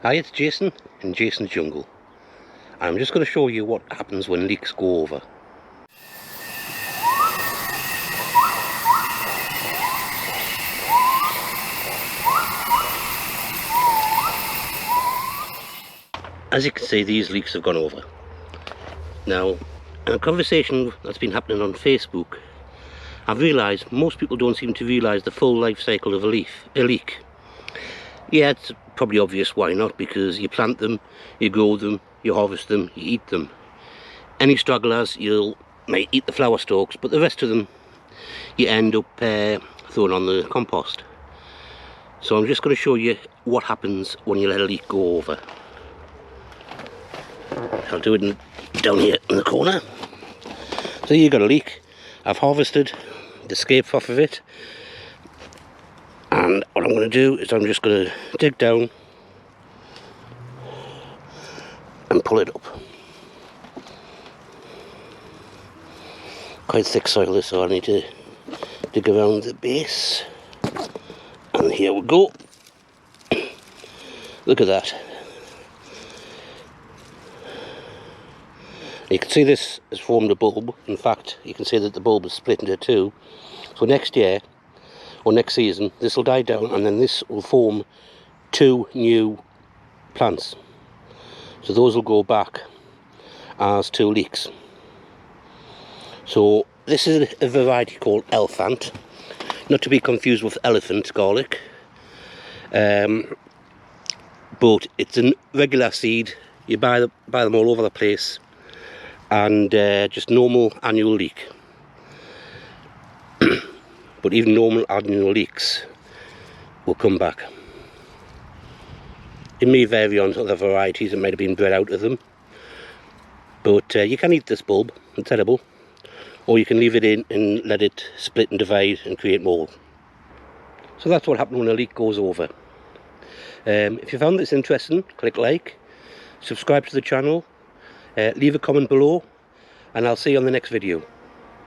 Hi, it's Jason in Jason's Jungle. I'm just going to show you what happens when leeks go over. As you can see, these leeks have gone over. Now, in a conversation that's been happening on Facebook, I've realised most people don't seem to realise the full life cycle of a leek. Yeah, it's probably obvious why not, because you plant them, you grow them, you harvest them, you eat them. Any stragglers, you might eat the flower stalks, but the rest of them you end up throwing on the compost. So I'm just going to show you what happens when you let a leek go over. I'll do it down here in the corner. So you've got a leek. I've harvested the scape off of it, and what I'm going to do is I'm just going to dig down and pull it up. Quite thick soil this, so I need to dig around the base, and here we go. Look at that. You can see this has formed a bulb. In fact, you can see that the bulb is split into two. So next year, or next season, this will die down, and then this will form two new plants. So those will go back as two leeks. So this is a variety called elephant, not to be confused with elephant garlic. But it's a regular seed. You buy them all over the place. And just normal annual leek. But even normal annual leeks will come back. It may vary on other varieties that might have been bred out of them, but you can eat this bulb, it's edible, or you can leave it in and let it split and divide and create more. So that's what happens when a leek goes over. If you found this interesting, click like, subscribe to the channel, leave a comment below, and I'll see you on the next video.